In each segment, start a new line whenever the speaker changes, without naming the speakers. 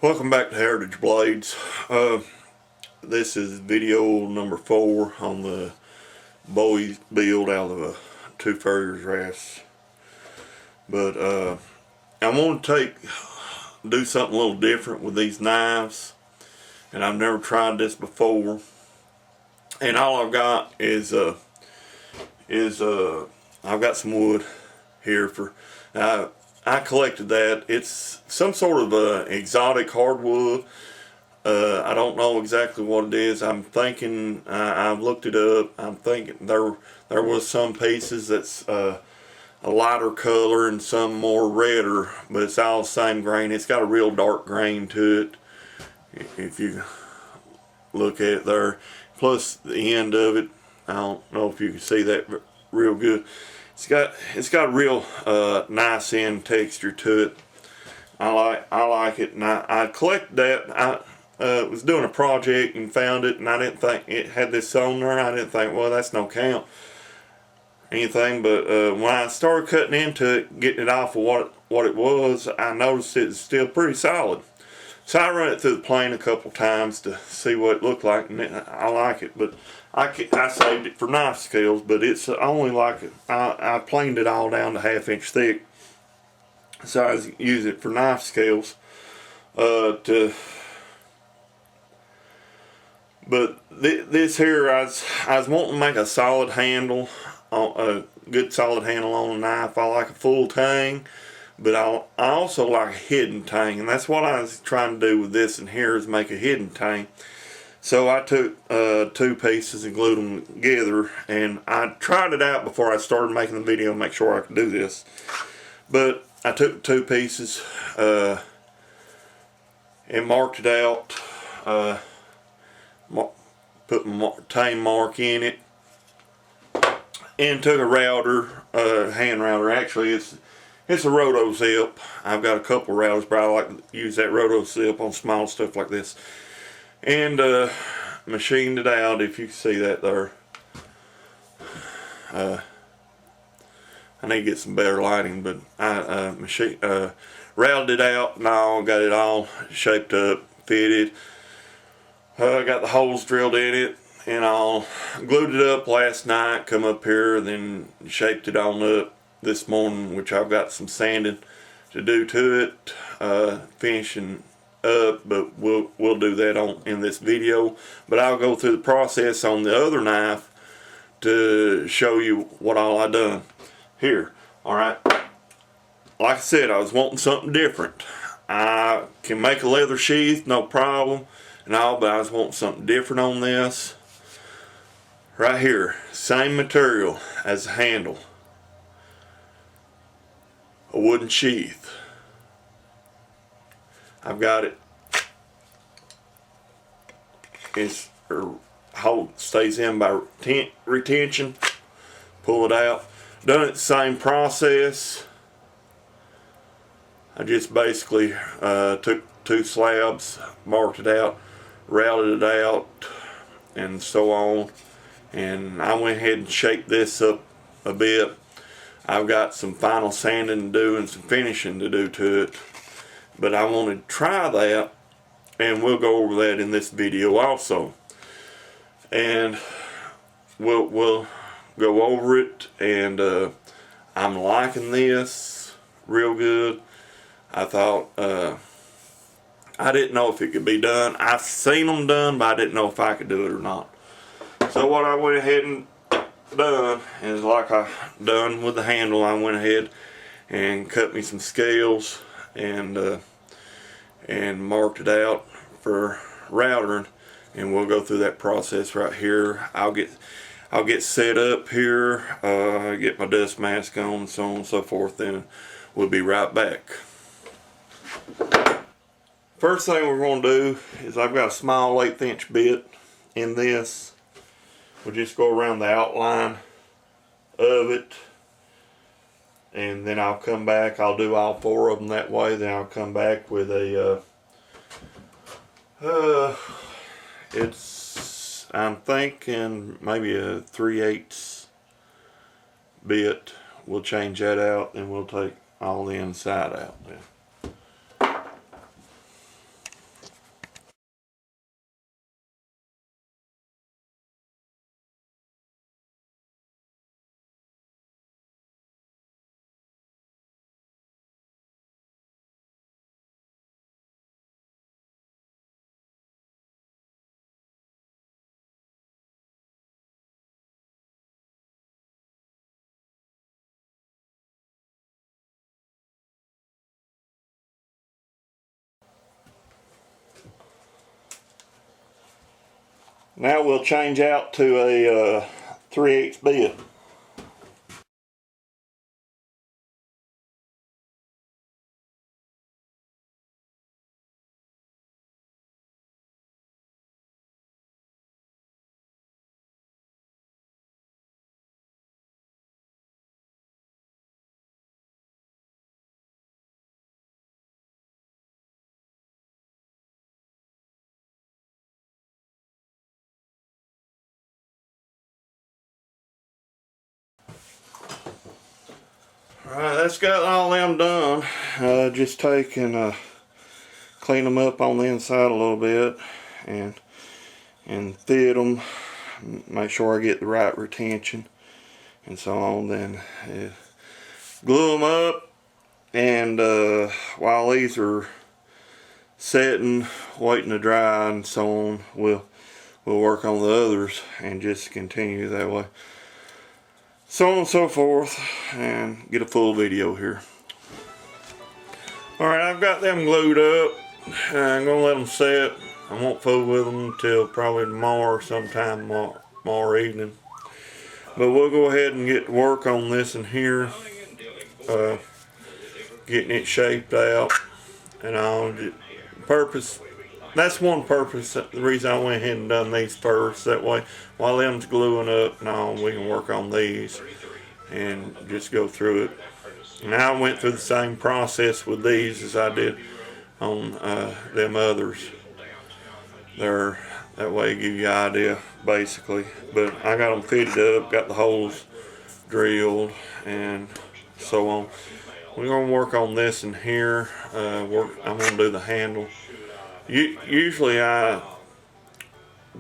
Welcome back to Heritage Blades. This is video number 4 on the Bowies build out of a 2 Furriers Raspe. But I want to do something a little different with these knives, and I've never tried this before. And all I've got is I've got some wood here for. I collected that. It's some sort of exotic hardwood. I don't know exactly what it is. I'm thinking, I've looked it up. I'm thinking there was some pieces that's a lighter color and some more redder, but it's all the same grain. It's got a real dark grain to it, if you look at it there. Plus the end of it, I don't know if you can see that real good. It's got a real nice end texture to it. I like it, and I collected that. I was doing a project and found it, and I didn't think it had this on there. I didn't think, well, that's no count anything. But when I started cutting into it, getting it off of what it was, I noticed it's still pretty solid. So I run it through the plane a couple times to see what it looked like, and I like it. But I saved it for knife scales, but it's only like, I planed it all down to 1/2 inch thick. So I was using it for knife scales. But this here, I was wanting to make a solid handle, a good solid handle on a knife. I like a full tang, but I also like a hidden tang, and that's what I was trying to do with this in here, is make a hidden tang. So I took 2 pieces and glued them together, and I tried it out before I started making the video to make sure I could do this. But I took 2 pieces and marked it out, put my tang mark in it, and took a router, hand router. Actually, it's a roto zip. I've got a couple routers, but I like to use that roto zip on small stuff like this. And machined it out, if you can see that there. I need to get some better lighting, but I routed it out and all, got it all shaped up, fitted. I got the holes drilled in it and all. Glued it up last night, come up here, then shaped it on up this morning, which I've got some sanding to do to it, finishing up, but we'll do that in this video. But I'll go through the process on the other knife to show you what all I done here. Alright, like I said, I was wanting something different. I can make a leather sheath, no problem and all, but I was wanting something different on this. Right here, same material as the handle, a wooden sheath. I've got it. It's stays in by retention. Pull it out. Done it the same process. I just basically took 2 slabs, marked it out, routed it out, and so on. And I went ahead and shaped this up a bit. I've got some final sanding to do and some finishing to do to it. But I wanted to try that, and we'll go over that in this video also. And we'll go over it, and I'm liking this real good. I thought, I didn't know if it could be done. I've seen them done, but I didn't know if I could do it or not. So what I went ahead and done is, like I done with the handle, I went ahead and cut me some scales and marked it out for routering, and we'll go through that process right here. I'll get set up here, get my dust mask on, and so on and so forth, and we'll be right back. First thing we're going to do is, I've got a small 1/8 inch bit in this. We'll just go around the outline of it, and then I'll come back. I'll do all 4 of them that way. Then I'll come back with a I'm thinking maybe a 3/8 bit. We'll change that out, and we'll take all the inside out then. Now we'll change out to a 3/8 bit. Alright, that's got all them done. Just take and clean them up on the inside a little bit and fit them. Make sure I get the right retention and so on. Then glue them up, and while these are setting, waiting to dry and so on, we'll work on the others and just continue that way. So on and so forth, and get a full video here. Alright, I've got them glued up. I'm going to let them set. I won't fool with them until probably tomorrow or sometime tomorrow evening. But we'll go ahead and get to work on this in here. Getting it shaped out and all. Purpose. That's one purpose. The reason I went ahead and done these first. That way, while them's gluing up and all, we can work on these and just go through it. And I went through the same process with these as I did on them others. That way it give you an idea, basically. But I got them fitted up, got the holes drilled, and so on. We're going to work on this in here. I'm going to do the handle. Usually the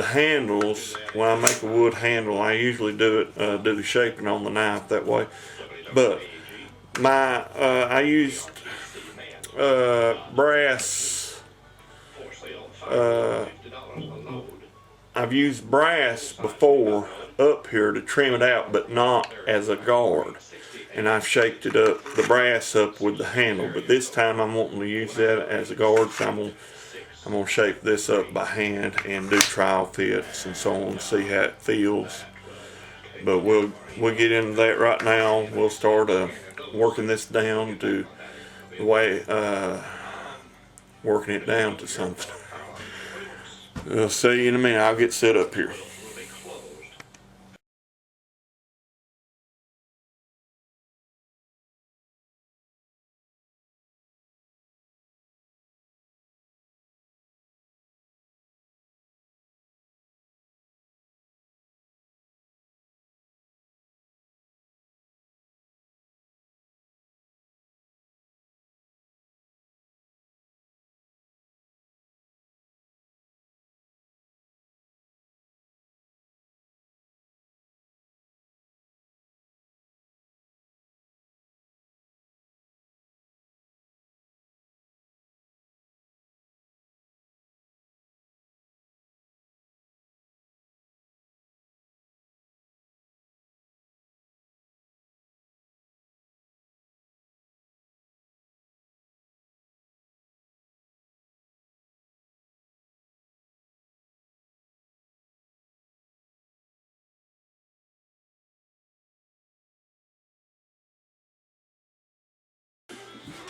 handles, when I make a wood handle, I usually do the shaping on the knife that way. But I used brass. I've used brass before up here to trim it out, but not as a guard. And I've shaped it up, the brass up with the handle. But this time I'm wanting to use that as a guard, so I'm gonna shape this up by hand and do trial fits and so on, see how it feels. But we'll get into that right now. We'll start working this down to the way, working it down to something. I'll see you in a minute. I'll get set up here.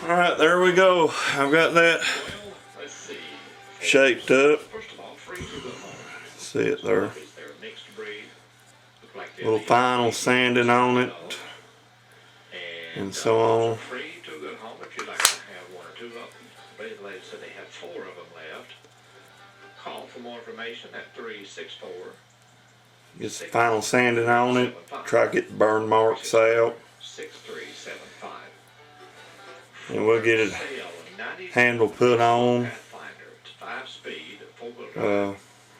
Alright, there we go. I've got that shaped up. See it there. Little final sanding on it and so on. Get some final sanding on it. Try to get the burn marks out. And we'll get it handle put on.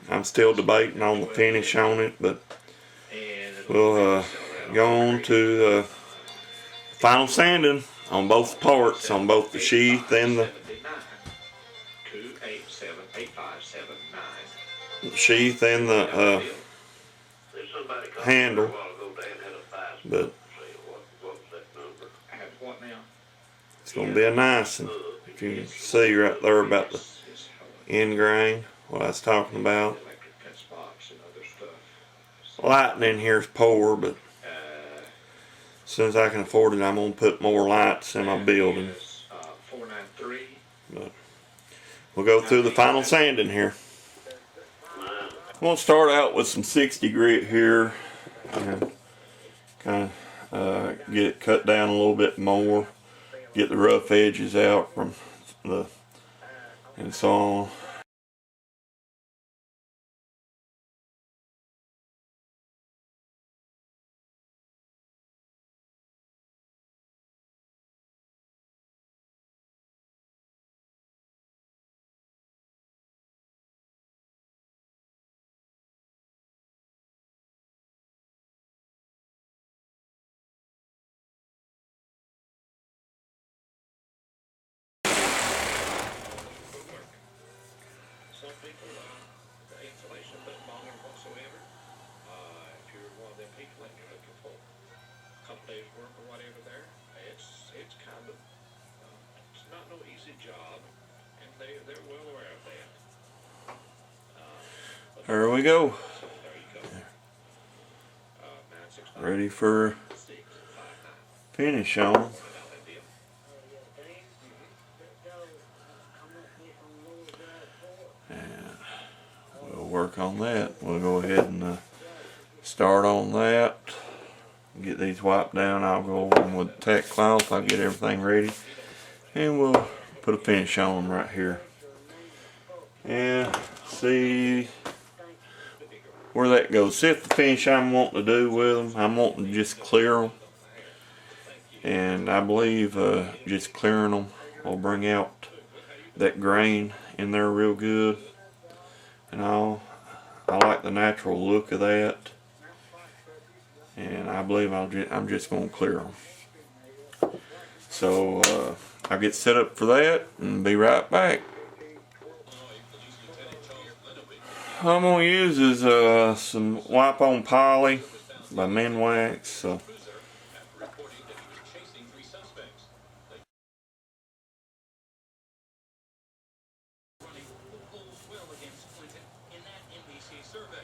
I'm still debating on the finish on it, but we'll go on to the final sanding on both parts, on both the sheath and the handle. But it's going to be a nice one. If you can see right there about the end grain, what I was talking about. lighting in here is poor, but as soon as I can afford it, I'm going to put more lights in my building. But we'll go through the final sanding here. I'm going to start out with some 60 grit here and kind of get it cut down a little bit more, get the rough edges out from the and so on.
Some people, the installation doesn't bother them whatsoever. If you're one of them people and you're looking for a couple days work or whatever there, it's kind of, it's not no easy job, and they're well aware of that.
There we go.
So there you go.
Ready for finish on. Work on that. We'll go ahead and start on that. Get these wiped down. I'll go over them with the tack cloth. I'll get everything ready, and we'll put a finish on them right here. And see where that goes. See if the finish I'm wanting to do with them. I'm wanting to just clear them, and I believe just clearing them will bring out that grain in there real good. And I like the natural look of that, and I believe I'm just going to clear them. So I'll get set up for that and be right back. What I'm going to use is some wipe on poly by Minwax. So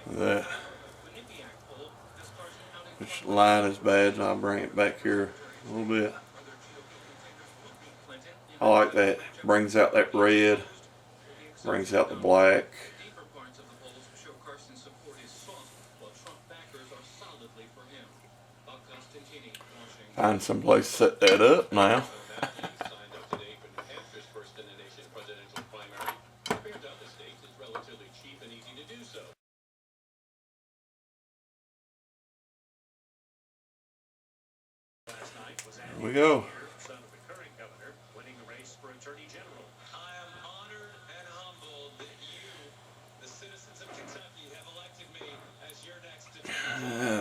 that which light is bad, and I'll bring it back here a little bit. I like that. Brings out that red, brings out the black. Find some place to set that up now. Here we go.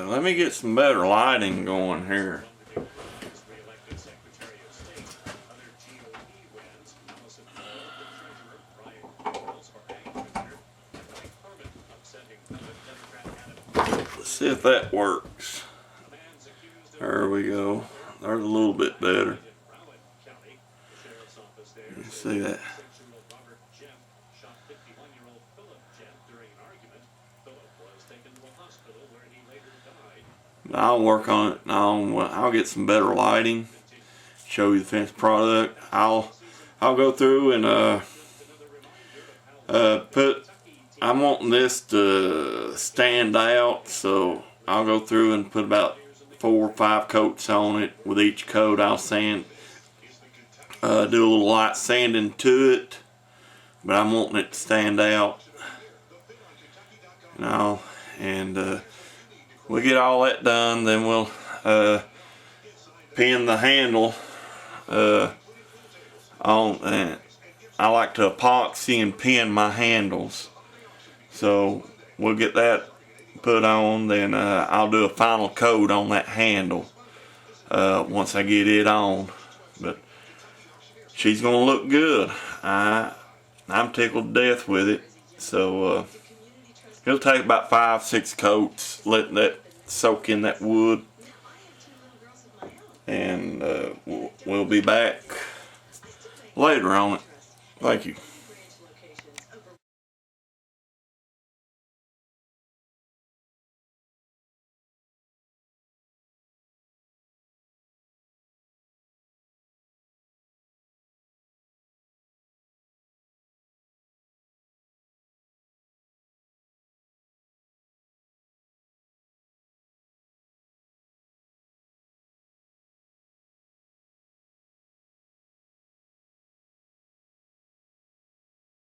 Let me get some better lighting going here. Let's see if that works. There we go. There's a little bit better. You see that? I'll work on it. I'll get some better lighting. Show you the finished product. I'll go through and put. I'm wanting this to stand out, so I'll go through and put about 4 or 5 coats on it. With each coat, I'll sand, do a little light sanding to it, but I'm wanting it to stand out. And we get all that done, then we'll pin the handle on. And I like to epoxy and pin my handles, so we'll get that put on. Then I'll do a final coat on that handle once I get it on. But she's gonna look good. I'm tickled to death with it. So it'll take about 5-6 coats, letting that soak in that wood, and we'll be back later on it. Thank you.